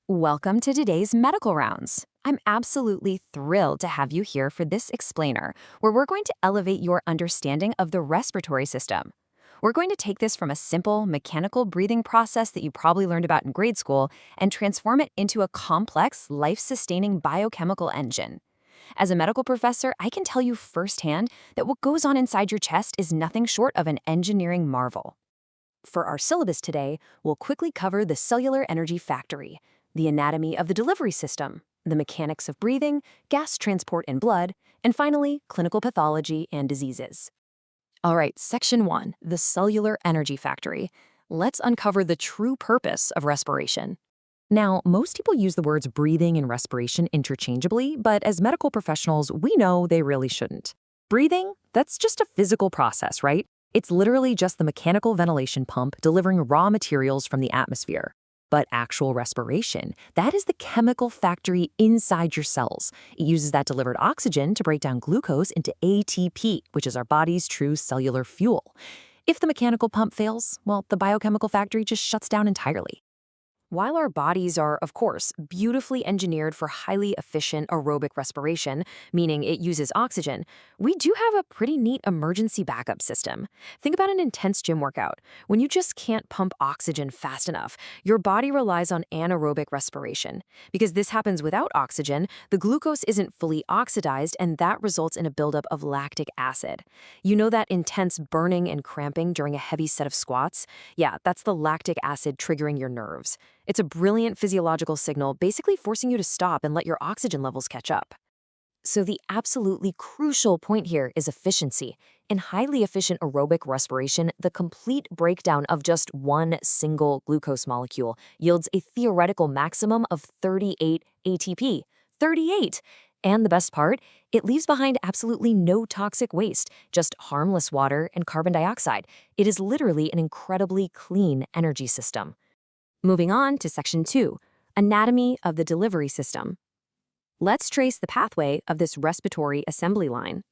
Welcome to today's Medical Rounds. I'm absolutely thrilled to have you here for this explainer, where we're going to elevate your understanding of the respiratory system. We're going to take this from a simple mechanical breathing process that you probably learned about in grade school and transform it into a complex, life-sustaining biochemical engine. As a medical professor, I can tell you firsthand that what goes on inside your chest is nothing short of an engineering marvel. For our syllabus today, we'll quickly cover the cellular energy factory, the anatomy of the delivery system, the mechanics of breathing, gas transport in blood, and finally, clinical pathology and diseases. All right, Section 1, the cellular energy factory. Let's uncover the true purpose of respiration. Now, most people use the words breathing and respiration interchangeably, but as medical professionals, we know they really shouldn't. Breathing, that's just a physical process, right? It's literally just the mechanical ventilation pump delivering raw materials from the atmosphere. But actual respiration, that is the chemical factory inside your cells. It uses that delivered oxygen to break down glucose into ATP, which is our body's true cellular fuel. If the mechanical pump fails, well, the biochemical factory just shuts down entirely. While our bodies are, of course, beautifully engineered for highly efficient aerobic respiration, meaning it uses oxygen, we do have a pretty neat emergency backup system. Think about an intense gym workout. When you just can't pump oxygen fast enough, your body relies on anaerobic respiration. Because this happens without oxygen, the glucose isn't fully oxidized, and that results in a buildup of lactic acid. You know that intense burning and cramping during a heavy set of squats? Yeah, that's the lactic acid triggering your nerves. It's a brilliant physiological signal, basically forcing you to stop and let your oxygen levels catch up. So the absolutely crucial point here is efficiency. In highly efficient aerobic respiration, the complete breakdown of just one single glucose molecule yields a theoretical maximum of 38 ATP. 38! And the best part, it leaves behind absolutely no toxic waste, just harmless water and carbon dioxide. It is literally an incredibly clean energy system. Moving on to Section 2, Anatomy of the Delivery System. Let's trace the pathway of this respiratory assembly line.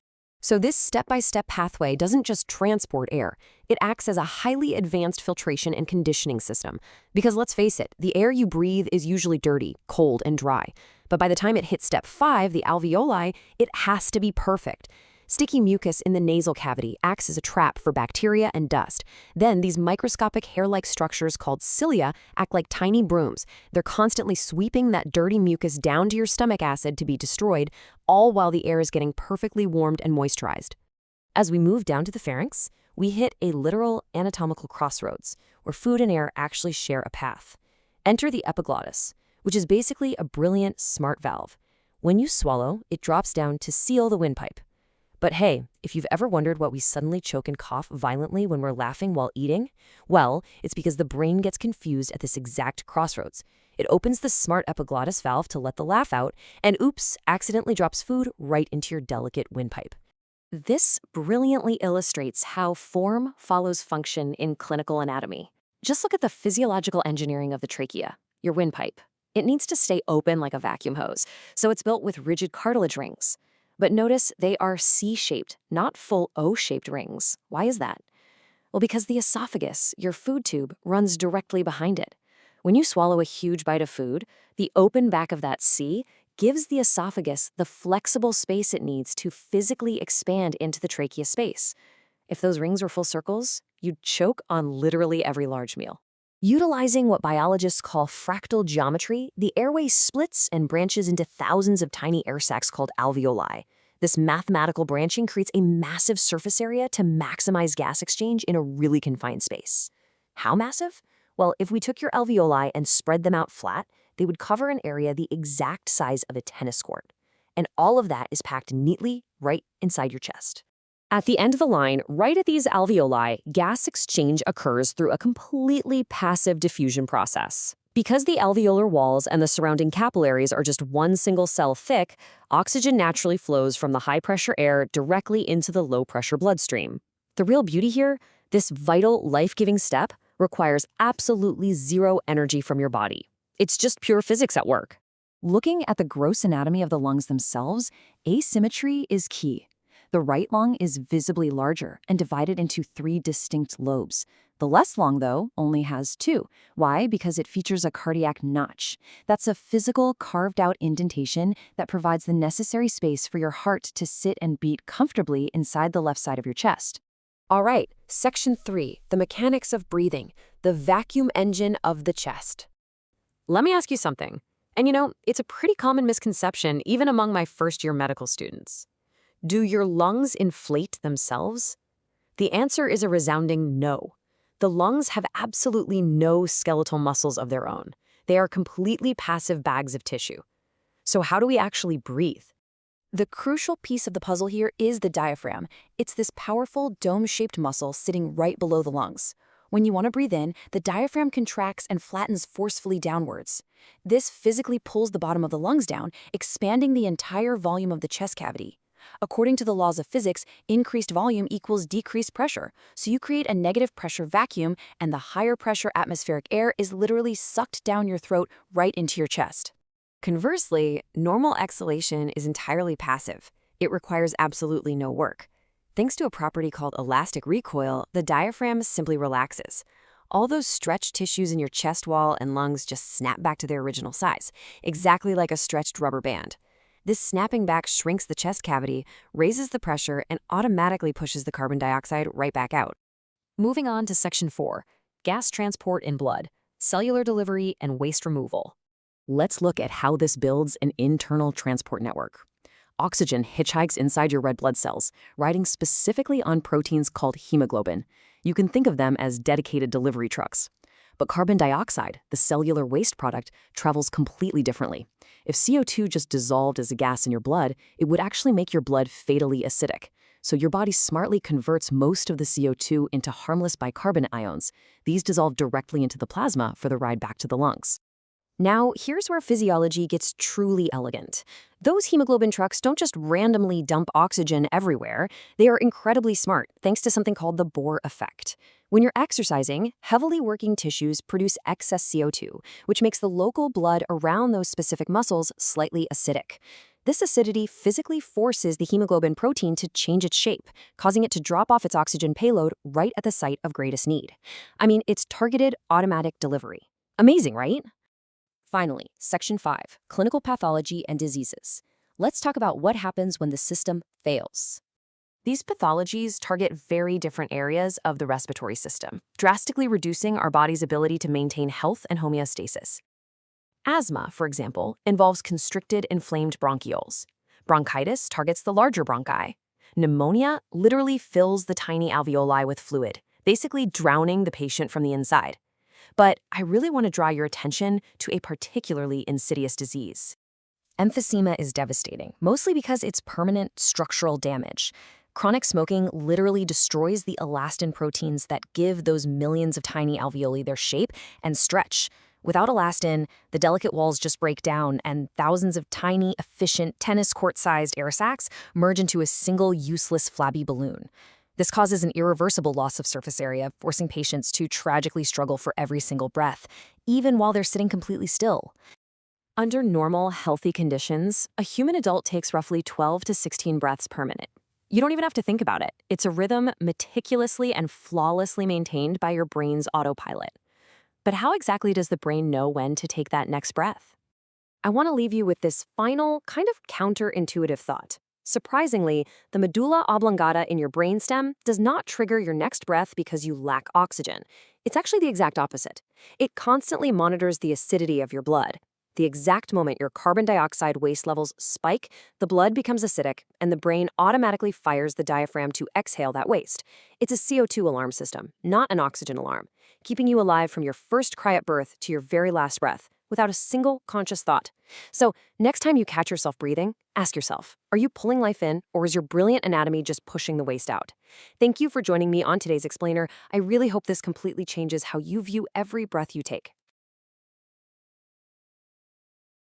So this step-by-step pathway doesn't just transport air, it acts as a highly advanced filtration and conditioning system. Because let's face it, the air you breathe is usually dirty, cold, and dry. But by the time it hits step 5, the alveoli, it has to be perfect. Sticky mucus in the nasal cavity acts as a trap for bacteria and dust. Then these microscopic hair-like structures called cilia act like tiny brooms. They're constantly sweeping that dirty mucus down to your stomach acid to be destroyed, all while the air is getting perfectly warmed and moisturized. As we move down to the pharynx, we hit a literal anatomical crossroads, where food and air actually share a path. Enter the epiglottis, which is basically a brilliant, smart valve. When you swallow, it drops down to seal the windpipe. But hey, if you've ever wondered why we suddenly choke and cough violently when we're laughing while eating, well, it's because the brain gets confused at this exact crossroads. It opens the smart epiglottis valve to let the laugh out, and oops, accidentally drops food right into your delicate windpipe. This brilliantly illustrates how form follows function in clinical anatomy. Just look at the physiological engineering of the trachea, your windpipe. It needs to stay open like a vacuum hose, so it's built with rigid cartilage rings. But notice they are C-shaped, not full O-shaped rings. Why is that? Well, because the esophagus, your food tube, runs directly behind it. When you swallow a huge bite of food, the open back of that C gives the esophagus the flexible space it needs to physically expand into the trachea space. If those rings were full circles, you'd choke on literally every large meal. Utilizing what biologists call fractal geometry, the airway splits and branches into thousands of tiny air sacs called alveoli. This mathematical branching creates a massive surface area to maximize gas exchange in a really confined space. How massive? Well, if we took your alveoli and spread them out flat, they would cover an area the exact size of a tennis court. And all of that is packed neatly right inside your chest. At the end of the line, right at these alveoli, gas exchange occurs through a completely passive diffusion process. Because the alveolar walls and the surrounding capillaries are just one single cell thick, oxygen naturally flows from the high-pressure air directly into the low-pressure bloodstream. The real beauty here, this vital, life-giving step requires absolutely zero energy from your body. It's just pure physics at work. Looking at the gross anatomy of the lungs themselves, asymmetry is key. The right lung is visibly larger and divided into 3 distinct lobes. The left lung, though, only has 2. Why? Because it features a cardiac notch. That's a physical, carved-out indentation that provides the necessary space for your heart to sit and beat comfortably inside the left side of your chest. All right, Section 3, the mechanics of breathing, the vacuum engine of the chest. Let me ask you something. And it's a pretty common misconception even among my first-year medical students. Do your lungs inflate themselves? The answer is a resounding no. The lungs have absolutely no skeletal muscles of their own. They are completely passive bags of tissue. So how do we actually breathe? The crucial piece of the puzzle here is the diaphragm. It's this powerful dome-shaped muscle sitting right below the lungs. When you want to breathe in, the diaphragm contracts and flattens forcefully downwards. This physically pulls the bottom of the lungs down, expanding the entire volume of the chest cavity. According to the laws of physics, increased volume equals decreased pressure, so you create a negative pressure vacuum, and the higher pressure atmospheric air is literally sucked down your throat right into your chest. Conversely, normal exhalation is entirely passive. It requires absolutely no work. Thanks to a property called elastic recoil, the diaphragm simply relaxes. All those stretched tissues in your chest wall and lungs just snap back to their original size, exactly like a stretched rubber band. This snapping back shrinks the chest cavity, raises the pressure, and automatically pushes the carbon dioxide right back out. Moving on to Section 4, gas transport in blood, cellular delivery, and waste removal. Let's look at how this builds an internal transport network. Oxygen hitchhikes inside your red blood cells, riding specifically on proteins called hemoglobin. You can think of them as dedicated delivery trucks. But carbon dioxide, the cellular waste product, travels completely differently. If CO2 just dissolved as a gas in your blood, it would actually make your blood fatally acidic. So your body smartly converts most of the CO2 into harmless bicarbonate ions. These dissolve directly into the plasma for the ride back to the lungs. Now, here's where physiology gets truly elegant. Those hemoglobin trucks don't just randomly dump oxygen everywhere. They are incredibly smart, thanks to something called the Bohr effect. When you're exercising, heavily working tissues produce excess CO2, which makes the local blood around those specific muscles slightly acidic. This acidity physically forces the hemoglobin protein to change its shape, causing it to drop off its oxygen payload right at the site of greatest need. I mean, it's targeted automatic delivery. Amazing, right? Finally, Section 5, clinical pathology and diseases. Let's talk about what happens when the system fails. These pathologies target very different areas of the respiratory system, drastically reducing our body's ability to maintain health and homeostasis. Asthma, for example, involves constricted, inflamed bronchioles. Bronchitis targets the larger bronchi. Pneumonia literally fills the tiny alveoli with fluid, basically drowning the patient from the inside. But I really want to draw your attention to a particularly insidious disease. Emphysema is devastating, mostly because it's permanent structural damage. Chronic smoking literally destroys the elastin proteins that give those millions of tiny alveoli their shape and stretch. Without elastin, the delicate walls just break down, and thousands of tiny, efficient, tennis court-sized air sacs merge into a single useless flabby balloon. This causes an irreversible loss of surface area, forcing patients to tragically struggle for every single breath, even while they're sitting completely still. Under normal, healthy conditions, a human adult takes roughly 12 to 16 breaths per minute. You don't even have to think about it. It's a rhythm meticulously and flawlessly maintained by your brain's autopilot. But how exactly does the brain know when to take that next breath? I want to leave you with this final, kind of counterintuitive thought. Surprisingly, the medulla oblongata in your brainstem does not trigger your next breath because you lack oxygen. It's actually the exact opposite. It constantly monitors the acidity of your blood. The exact moment your carbon dioxide waste levels spike, the blood becomes acidic, and the brain automatically fires the diaphragm to exhale that waste. It's a CO2 alarm system, not an oxygen alarm, keeping you alive from your first cry at birth to your very last breath, without a single conscious thought. So, next time you catch yourself breathing, ask yourself, are you pulling life in, or is your brilliant anatomy just pushing the waste out? Thank you for joining me on today's Explainer. I really hope this completely changes how you view every breath you take.